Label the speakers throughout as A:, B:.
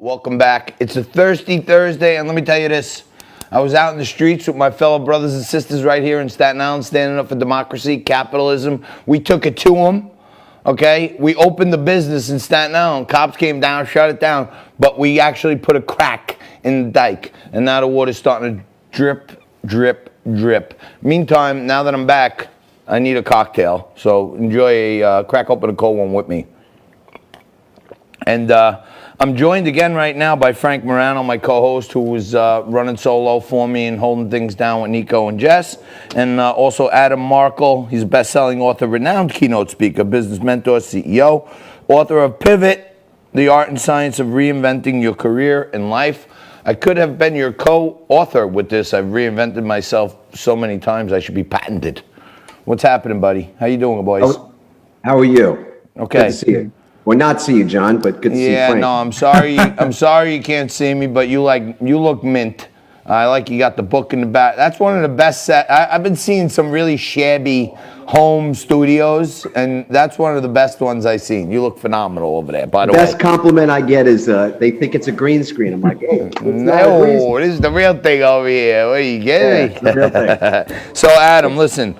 A: Welcome back. It's a thirsty Thursday, and let me tell you this. I was out in the streets with my fellow brothers and sisters right here in Staten Island, standing up for democracy, capitalism. We took it to them, okay? We opened the business in Staten Island. Cops came down, shut it down, but we actually put a crack in the dike, and now the water's starting to drip, drip, drip. Meantime, now that I'm back, I need a cocktail, so enjoy crack open a cold one with me. And I'm joined again right now by Frank Morano, my co-host, who was running solo for me and holding things down with Nico and Jess. And also Adam Markel. He's a best-selling author, renowned keynote speaker, business mentor, CEO, author of Pivot, The Art and Science of Reinventing Your Career and Life. I could have been your co-author with this. I've reinvented myself so many times, I should be patented. What's happening, buddy? How you doing, boys?
B: How are you?
A: Okay.
B: Good to see you. Well, not see you, John, but good to see you, Frank.
A: Yeah, no, I'm sorry. I'm sorry you can't see me, but you look mint. I like you got the book in the back. That's one of the best set. I've been seeing some really shabby home studios, and that's one of the best ones I've seen. You look phenomenal over there, by the way.
B: The best compliment I get is they think it's a green screen. I'm like, hey,
A: no, this is the real thing over here. What are you getting?
B: Yeah, the real thing.
A: So, Adam, listen.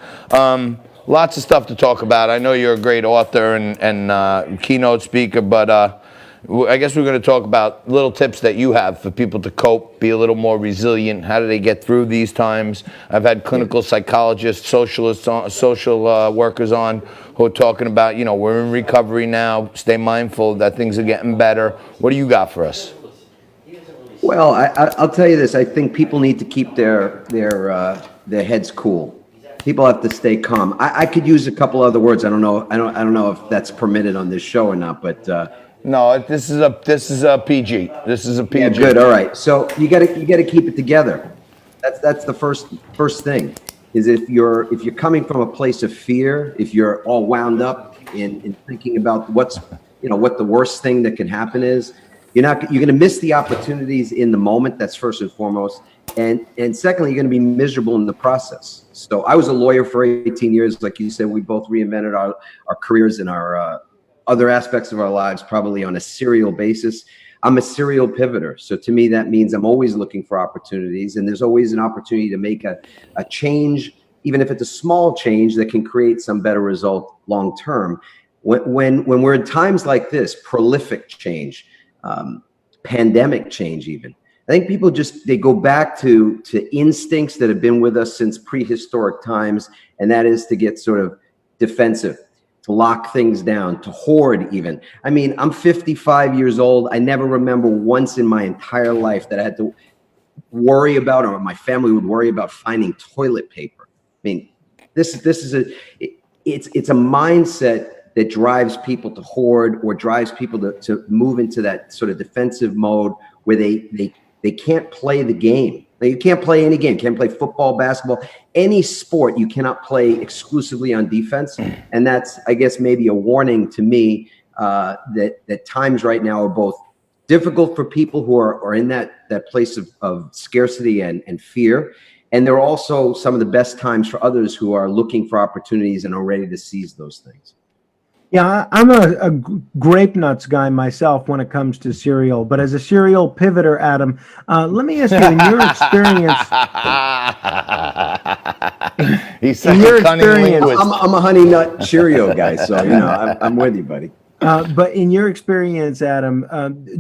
A: Lots of stuff to talk about. I know you're a great author and keynote speaker, but I guess we're going to talk about little tips that you have for people to cope, be a little more resilient. How do they get through these times? I've had clinical psychologists, social workers on who are talking about, we're in recovery now. Stay mindful that things are getting better. What do you got for us?
B: Well, I'll tell you this. I think people need to keep their heads cool. People have to stay calm. I could use a couple other words. I don't know if that's permitted on this show or not, but
A: no, this is a PG. This is a PG.
B: Yeah, good. All right. So you got to keep it together. That's the first thing. Is if you're coming from a place of fear, if you're all wound up in thinking about what the worst thing that can happen is, you're going to miss the opportunities in the moment. That's first and foremost. And secondly, you're going to be miserable in the process. So I was a lawyer for 18 years. Like you said, we both reinvented our careers and our other aspects of our lives, probably on a serial basis. I'm a serial pivoter. So to me, that means I'm always looking for opportunities. And there's always an opportunity to make a change, even if it's a small change that can create some better result long term. When we're in times like this, prolific change, pandemic change even, I think people they go back to instincts that have been with us since prehistoric times, and that is to get sort of defensive, to lock things down, to hoard even. I mean, I'm 55 years old. I never remember once in my entire life that I had to worry about, or my family would worry about finding toilet paper. I mean, it's a mindset that drives people to hoard or drives people to move into that sort of defensive mode where they can't play the game. Now, you can't play any game. You can't play football, basketball, any sport. You cannot play exclusively on defense. And that's, I guess, maybe a warning to me that times right now are both difficult for people who are in that place of scarcity and fear. And they're also some of the best times for others who are looking for opportunities and are ready to seize those things.
C: Yeah, I'm a grape nuts guy myself when it comes to cereal. But as a cereal pivoter, Adam, let me ask you, in your experience,
B: I'm a honey nut Cheerio guy, so I'm with you, buddy.
C: But in your experience, Adam,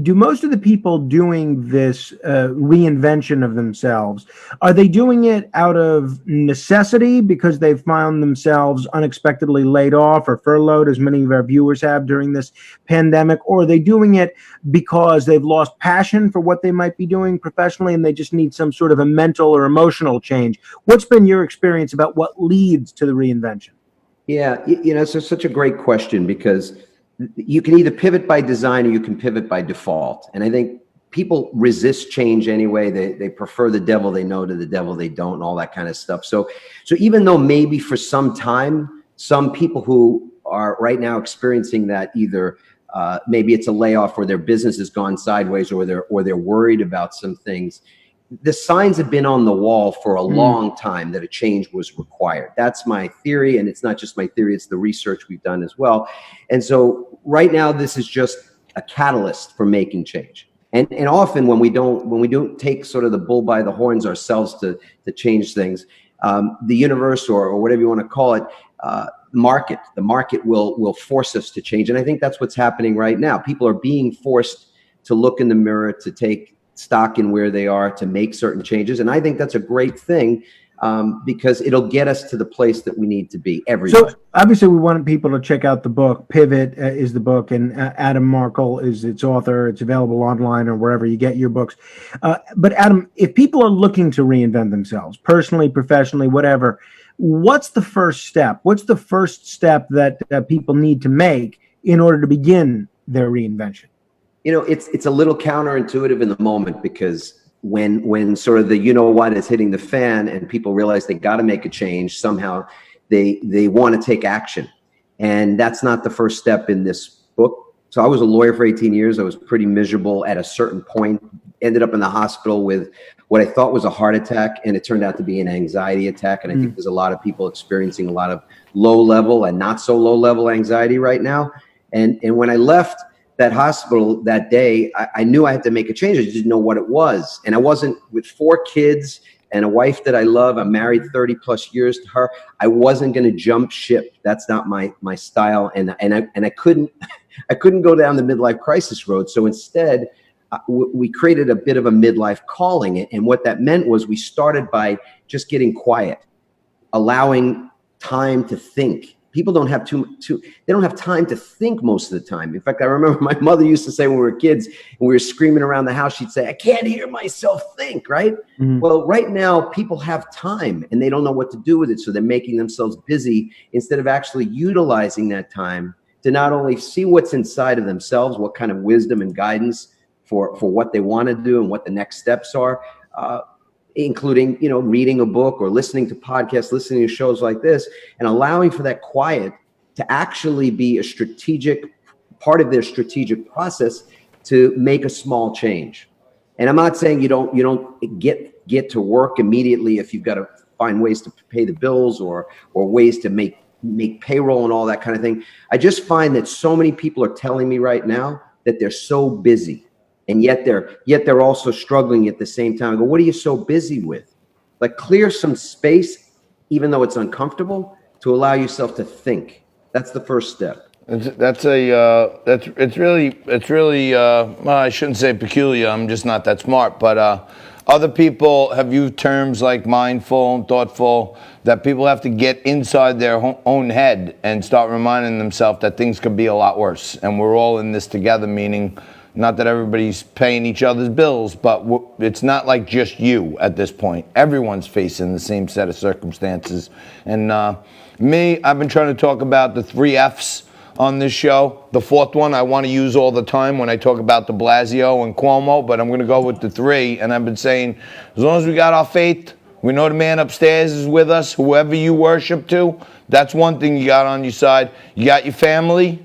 C: do most of the people doing this reinvention of themselves, are they doing it out of necessity because they've found themselves unexpectedly laid off or furloughed, as many of our viewers have during this pandemic, or are they doing it because they've lost passion for what they might be doing professionally and they just need some sort of a mental or emotional change? What's been your experience about what leads to the reinvention?
B: Yeah, it's such a great question, because you can either pivot by design or you can pivot by default. And I think people resist change anyway. They prefer the devil they know to the devil they don't, and all that kind of stuff. So even though maybe for some time, some people who are right now experiencing that, either maybe it's a layoff or their business has gone sideways, or they're worried about some things, the signs have been on the wall for a long time that a change was required. That's my theory. And it's not just my theory, it's the research we've done as well. And so right now, this is just a catalyst for making change. And often when we don't take sort of the bull by the horns ourselves to change things, the universe or whatever you want to call it, the market will force us to change. And I think that's what's happening right now. People are being forced to look in the mirror, to take stock in where they are, to make certain changes. And I think that's a great thing, because it'll get us to the place that we need to be. Everybody.
C: So obviously, we want people to check out the book. Pivot is the book, and Adam Markel is its author. It's available online or wherever you get your books. But Adam, if people are looking to reinvent themselves, personally, professionally, whatever, what's the first step? What's the first step that people need to make in order to begin their reinvention?
B: It's a little counterintuitive in the moment, because when sort of the what is hitting the fan and people realize they got to make a change, somehow they want to take action. And that's not the first step in this book. So I was a lawyer for 18 years. I was pretty miserable at a certain point, ended up in the hospital with what I thought was a heart attack, and it turned out to be an anxiety attack. And I think there's a lot of people experiencing a lot of low level and not so low level anxiety right now. And when I left that hospital that day, I knew I had to make a change. I just didn't know what it was. And I wasn't, with 4 kids and a wife that I love, I'm married 30 plus years to her, I wasn't going to jump ship. That's not my style. And I couldn't go down the midlife crisis road. So instead, we created a bit of a midlife calling. And what that meant was we started by just getting quiet, allowing time to think. People don't have they don't have time to think most of the time. In fact, I remember my mother used to say when we were kids and we were screaming around the house, she'd say, "I can't hear myself think," right? Well, right now people have time and they don't know what to do with it. So they're making themselves busy instead of actually utilizing that time to not only see what's inside of themselves, what kind of wisdom and guidance for what they want to do and what the next steps are, including, reading a book or listening to podcasts, listening to shows like this, and allowing for that quiet to actually be a strategic part of their strategic process to make a small change. And I'm not saying you don't get to work immediately if you've got to find ways to pay the bills or ways to make payroll and all that kind of thing. I just find that so many people are telling me right now that they're so busy. And yet they're also struggling at the same time. I go, what are you so busy with? Like, clear some space, even though it's uncomfortable, to allow yourself to think. That's the first step.
A: It's really well, I shouldn't say peculiar. I'm just not that smart. But other people have used terms like mindful and thoughtful, that people have to get inside their own head and start reminding themselves that things could be a lot worse, and we're all in this together. Meaning, not that everybody's paying each other's bills, but it's not like just you at this point. Everyone's facing the same set of circumstances. And I've been trying to talk about the 3 F's on this show. The 4th one I want to use all the time when I talk about de Blasio and Cuomo, but I'm going to go with the 3. And I've been saying, as long as we got our faith, we know the man upstairs is with us, whoever you worship to, that's one thing you got on your side. You got your family.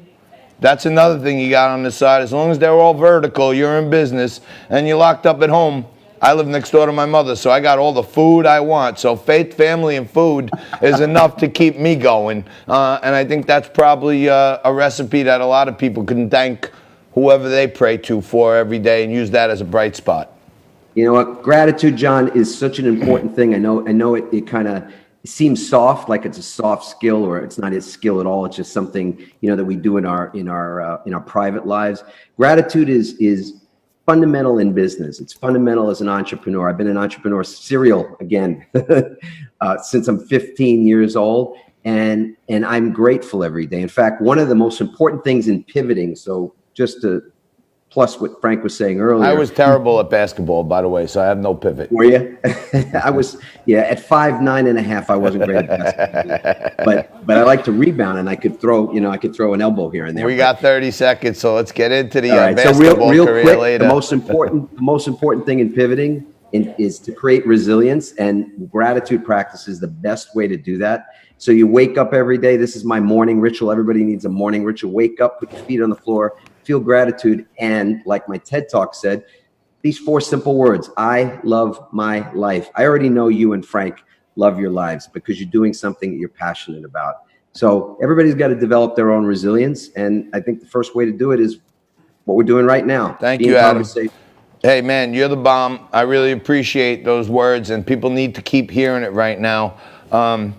A: That's another thing you got on the side. As long as they're all vertical, you're in business, and you're locked up at home. I live next door to my mother, so I got all the food I want. So faith, family, and food is enough to keep me going. And I think that's probably a recipe that a lot of people can thank whoever they pray to for every day and use that as a bright spot.
B: You know what? Gratitude, John, is such an important thing. I know it kind of seems soft, like it's a soft skill, or it's not a skill at all. It's just something, that we do in our private lives. Gratitude is fundamental in business. It's fundamental as an entrepreneur. I've been an entrepreneur serial again since I'm 15 years old, and I'm grateful every day. In fact, one of the most important things in pivoting, so just to plus what Frank was saying earlier.
A: I was terrible at basketball, by the way, so I have no pivot.
B: Were you? I was, at 5'9.5", I wasn't great at basketball. But I like to rebound, and I could throw an elbow here and there.
A: We got 30 seconds, so let's get into the
B: So
A: basketball
B: real
A: career
B: quick,
A: later.
B: the most important thing in pivoting is to create resilience, and gratitude practice is the best way to do that. So you wake up every day. This is my morning ritual. Everybody needs a morning ritual. Wake up, put your feet on the floor, feel gratitude, and like my TED Talk said, these 4 simple words: I love my life. I already know you and Frank love your lives because you're doing something that you're passionate about. So everybody's got to develop their own resilience, and I think the first way to do it is what we're doing right now.
A: Thank you, Adam. Hey, man, you're the bomb. I really appreciate those words, and people need to keep hearing it right now. I'm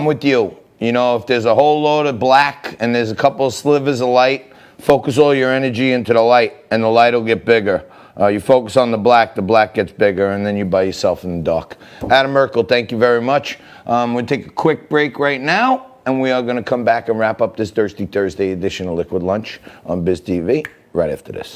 A: with you. You know, if there's a whole load of black and there's a couple of slivers of light, focus all your energy into the light, and the light will get bigger. You focus on the black gets bigger, and then you're by yourself in the dark. Adam Merkel, thank you very much. We'll take a quick break right now, and we are going to come back and wrap up this Thirsty Thursday edition of Liquid Lunch on Biz TV right after this.